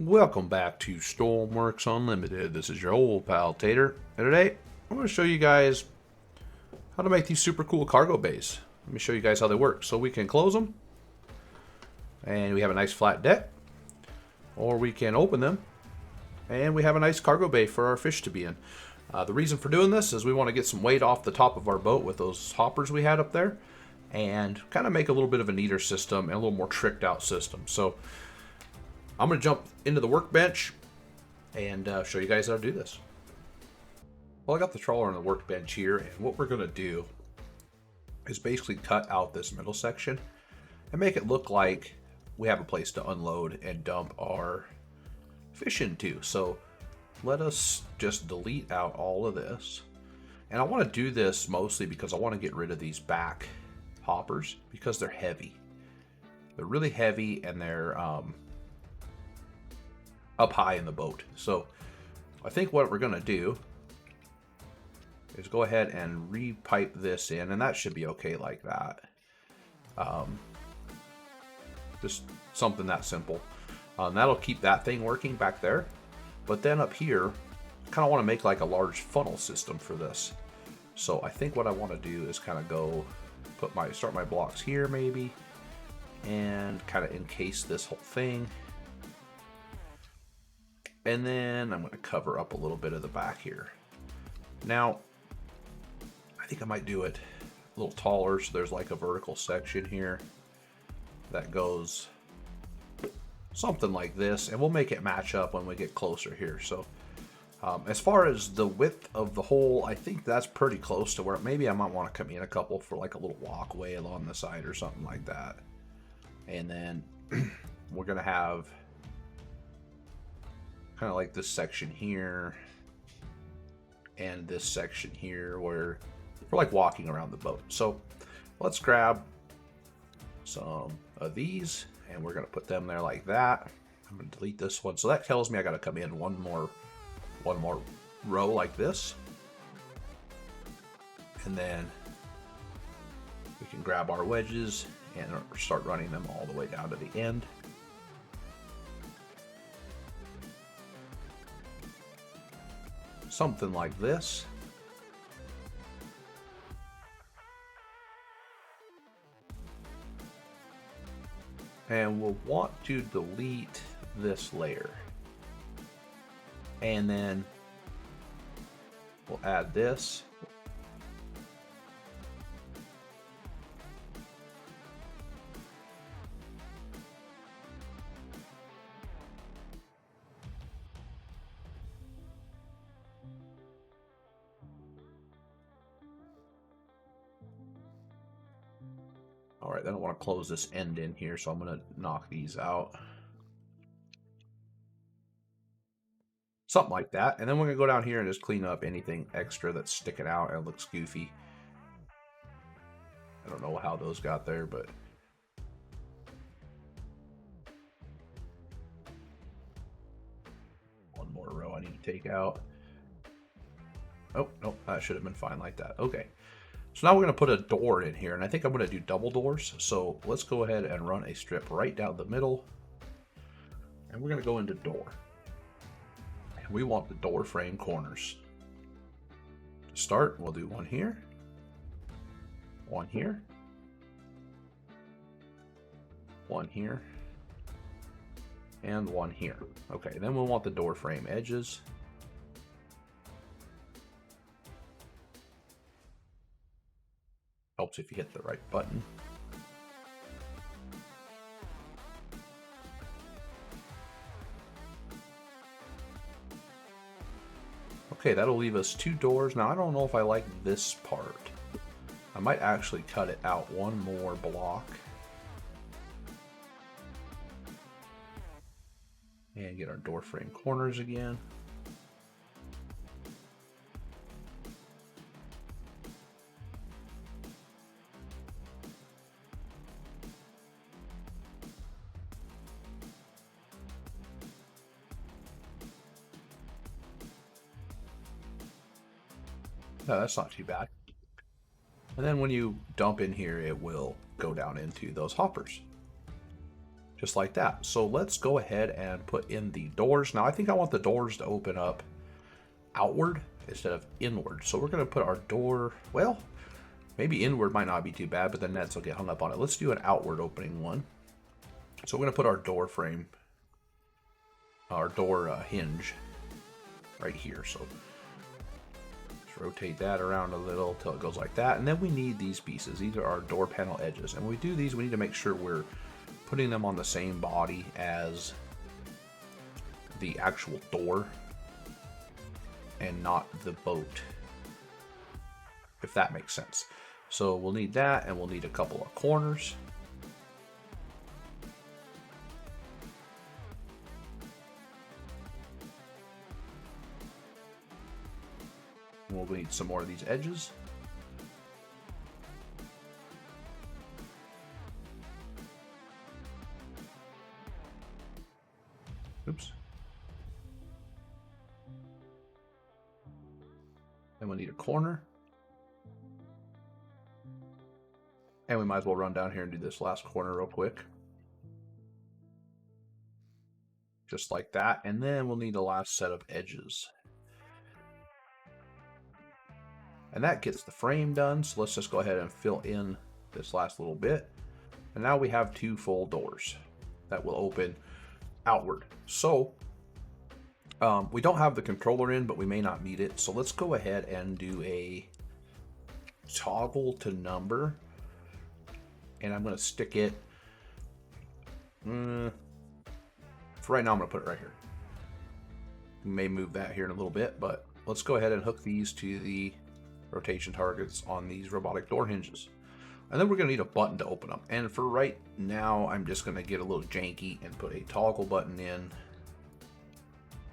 Welcome back to Stormworks Unlimited. This is your old pal Tater, and today I'm going to show you guys how to make these super cool cargo bays. Let me show you guys how they work. So we can close them, and we have a nice flat deck, or we can open them, and we have a nice cargo bay for our fish to be in. The reason for doing this is we want to get some weight off the top of our boat with those hoppers we had up there, and kind of make a little bit of a neater system and a little more tricked out system. So I'm going to jump into the workbench and show you guys how to do this. Well, I got the trawler on the workbench here, and what we're going to do is basically cut out this middle section and make it look like we have a place to unload and dump our fish into. So let us just delete out all of this. And I want to do this mostly because I want to get rid of these back hoppers because they're heavy. They're really heavy, and they're up high in the boat. So I think what we're going to do is go ahead and re-pipe this in, and that should be okay like that. Just something that simple. That'll keep that thing working back there. But then up here, I kind of want to make like a large funnel system for this. So I think what I want to do is kind of go start my blocks here maybe, and kind of encase this whole thing. And then I'm going to cover up a little bit of the back here. Now, I think I might do it a little taller, so there's like a vertical section here that goes something like this, and we'll make it match up when we get closer here. So as far as the width of the hole, I think that's pretty close to where maybe I might want to come in a couple for like a little walkway along the side or something like that. And then we're going to have kind of like this section here and this section here where we're like walking around the boat. So let's grab some of these, and we're going to put them there like that. I'm going to delete this one. So that tells me I got to come in one more row like this. And then we can grab our wedges and start running them all the way down to the end. Something like this. And we'll want to delete this layer. And then we'll add this. All right, then I want to close this end in here, so I'm going to knock these out. Something like that. And then we're going to go down here and just clean up anything extra that's sticking out and looks goofy. I don't know how those got there, but one more row I need to take out. Oh, no, that should have been fine like that. Okay. So now we're going to put a door in here, and I think I'm going to do double doors. So let's go ahead and run a strip right down the middle, and we're going to go into door. And we want the door frame corners. To start, we'll do one here, one here, one here, and one here. Okay, then we'll want the door frame edges. Helps if you hit the right button. Okay, that'll leave us two doors. Now, I don't know if I like this part. I might actually cut it out one more block. And get our door frame corners again. No, that's not too bad. And then when you dump in here, it will go down into those hoppers. just like that. So let's go ahead and put in the doors. Now I think I want the doors to open up outward instead of inward. So we're going to put our door, well, maybe inward might not be too bad, but the nets will get hung up on it. Let's do an outward opening one. So we're going to put our door frame, our door hinge right here. So let's rotate that around a little till it goes like that. And then we need these pieces. These are our door panel edges. And when we do these, we need to make sure we're putting them on the same body as the actual door and not the boat, if that makes sense. So we'll need that, and we'll need a couple of corners. We'll need some more of these edges. Oops. Then we'll need a corner. And we might as well run down here and do this last corner real quick. Just like that. And then we'll need the last set of edges. And that gets the frame done. So let's just go ahead and fill in this last little bit. And now we have 2 full doors that will open outward. So we don't have the controller in, but we may not need it. So let's go ahead and do a toggle to number. And I'm going to stick it, for right now I'm going to put it right here. We may move that here in a little bit, but let's go ahead and hook these to the rotation targets on these robotic door hinges. And then we're going to need a button to open them. And for right now, I'm just going to get a little janky and put a toggle button in,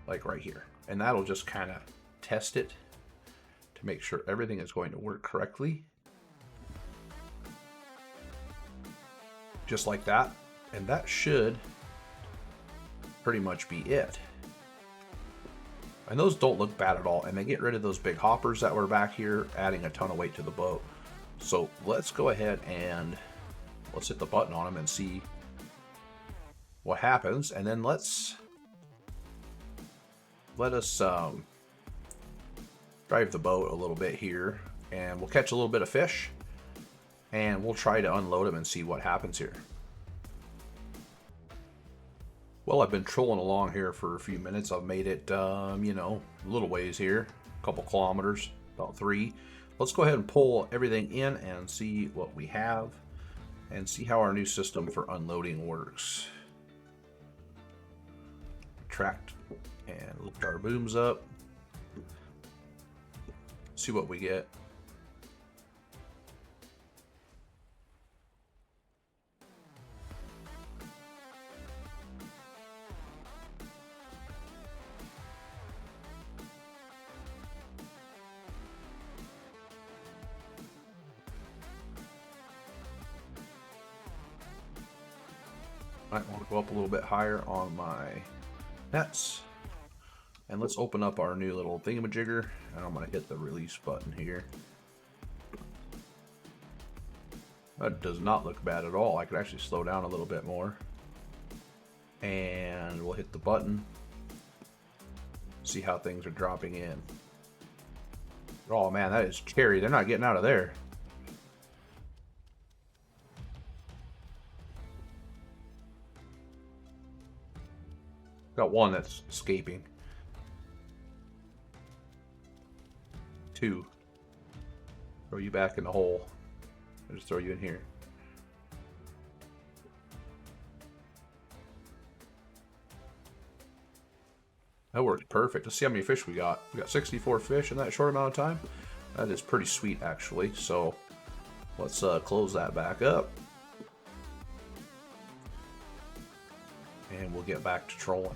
like right here. And that'll just kind of test it to make sure everything is going to work correctly. Just like that. And that should pretty much be it. And those don't look bad at all. And they get rid of those big hoppers that were back here, adding a ton of weight to the boat. So let's go ahead and let's hit the button on them and see what happens. And then let us drive the boat a little bit here, and we'll catch a little bit of fish, and we'll try to unload them and see what happens here. Well, I've been trolling along here for a few minutes. I've made it, you know, a little ways here, a couple kilometers, about 3. Let's go ahead and pull everything in and see what we have and see how our new system for unloading works. Retract and lift our booms up. See what we get. Might want to go up a little bit higher on my nets. And let's open up our new little thingamajigger. And I'm going to hit the release button here. That does not look bad at all. I could actually slow down a little bit more. And we'll hit the button. See how things are dropping in. Oh man, that is scary. They're not getting out of there. Got one that's escaping. 2. Throw you back in the hole. I'll just throw you in here. That worked perfect. Let's see how many fish we got. We got 64 fish in that short amount of time. That is pretty sweet, actually. So let's close that back up. And we'll get back to trolling.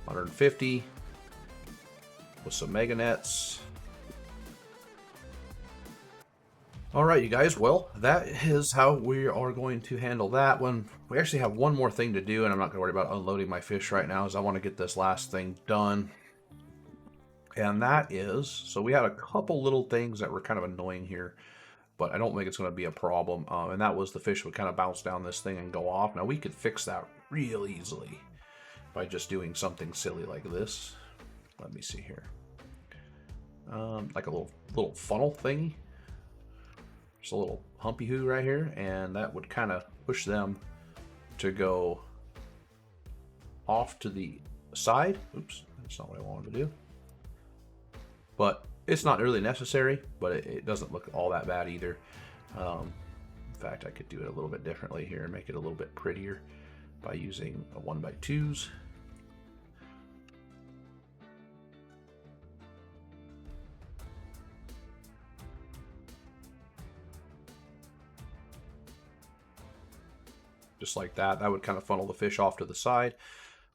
150 with some mega nets. Alright, you guys, well, that is how we are going to handle that one. We actually have one more thing to do, and I'm not going to worry about unloading my fish right now, as I want to get this last thing done. And that is, so we had a couple little things that were kind of annoying here. but I don't think it's going to be a problem. And that was the fish would kind of bounce down this thing and go off. Now we could fix that real easily by just doing something silly like this. Let me see here. Like a little funnel thingy. Just a little humpy hoo right here, and that would kind of push them to go off to the side. Oops, that's not what I wanted to do. But it's not really necessary, but it doesn't look all that bad either. In fact, I could do it a little bit differently here and make it a little bit prettier by using a 1x2s. Just like that. That would kind of funnel the fish off to the side.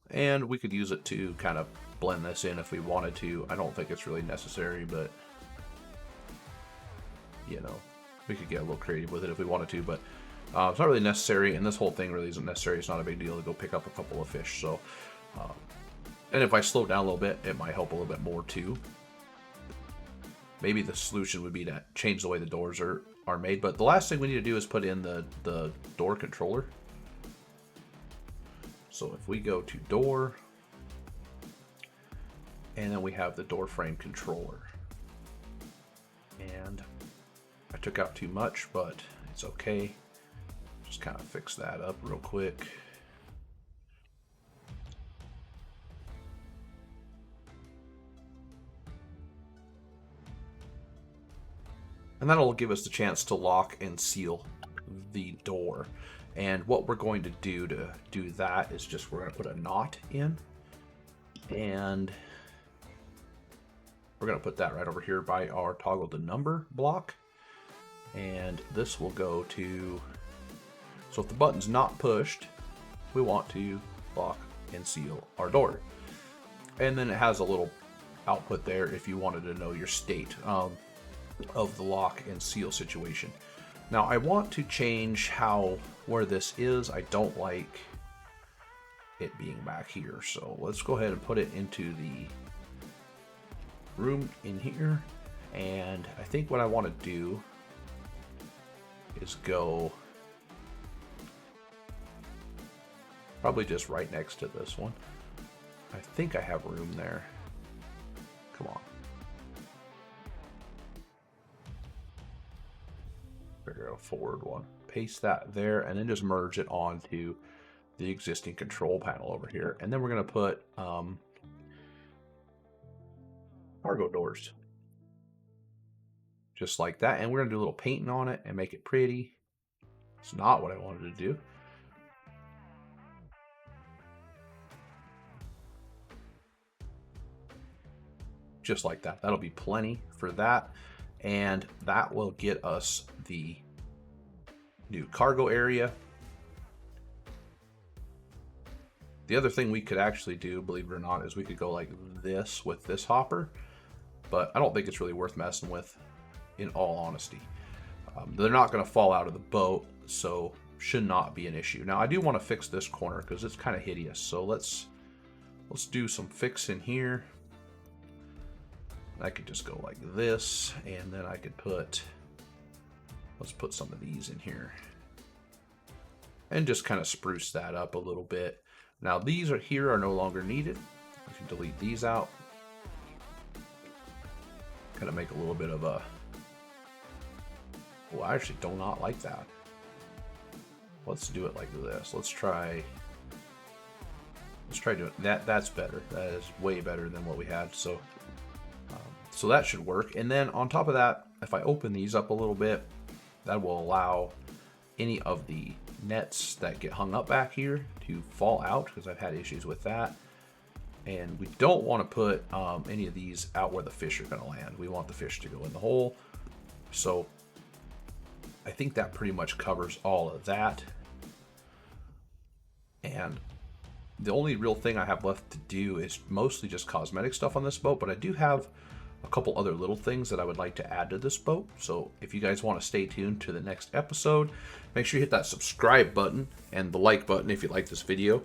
And we could use it to kind of blend this in if we wanted to. I don't think it's really necessary, but you know, we could get a little creative with it if we wanted to, but it's not really necessary, and this whole thing really isn't necessary. It's not a big deal to go pick up a couple of fish. So, and if I slow down a little bit, it might help a little bit more too. Maybe the solution would be to change the way the doors are made, but the last thing we need to do is put in the door controller. So if we go to door, and then we have the door frame controller. And I took out too much, but it's okay. Just kind of fix that up real quick. And that'll give us the chance to lock and seal the door. And what we're going to do that is just we're going to put a knot in, and we're going to put that right over here by our toggle to number block. And this will go to, so if the button's not pushed, we want to lock and seal our door. And then it has a little output there if you wanted to know your state of the lock and seal situation. Now I want to change where this is. I don't like it being back here, so let's go ahead and put it into the room in here. And I think what I want to do is go probably just right next to this one. I think I have room there. Come on. Figure out a forward one. Paste that there, and then just merge it onto the existing control panel over here. And then we're going to put cargo doors. Just like that. And we're going to do a little painting on it and make it pretty. It's not what I wanted to do. Just like that. That'll be plenty for that. And that will get us the new cargo area. The other thing we could actually do, believe it or not, is we could go like this with this hopper. But I don't think it's really worth messing with, in all honesty. They're not going to fall out of the boat, so should not be an issue. Now I do want to fix this corner because it's kind of hideous. So let's do some fixing here. I could just go like this, and then I could let's put some of these in here and just kind of spruce that up a little bit. Now these are no longer needed. I can delete these out. Kind of make a little bit of a, oh, I actually do not like that. Let's do it like this. Let's try doing that. That's better. That is way better than what we had. So that should work. And then on top of that, if I open these up a little bit, that will allow any of the nets that get hung up back here to fall out, because I've had issues with that. And we don't want to put any of these out where the fish are going to land. We want the fish to go in the hole. So I think that pretty much covers all of that. And the only real thing I have left to do is mostly just cosmetic stuff on this boat, but I do have a couple other little things that I would like to add to this boat. So if you guys want to stay tuned to the next episode, make sure you hit that subscribe button and the like button if you like this video.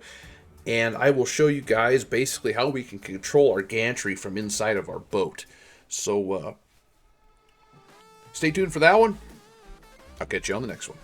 And I will show you guys basically how we can control our gantry from inside of our boat. So stay tuned for that one. I'll catch you on the next one.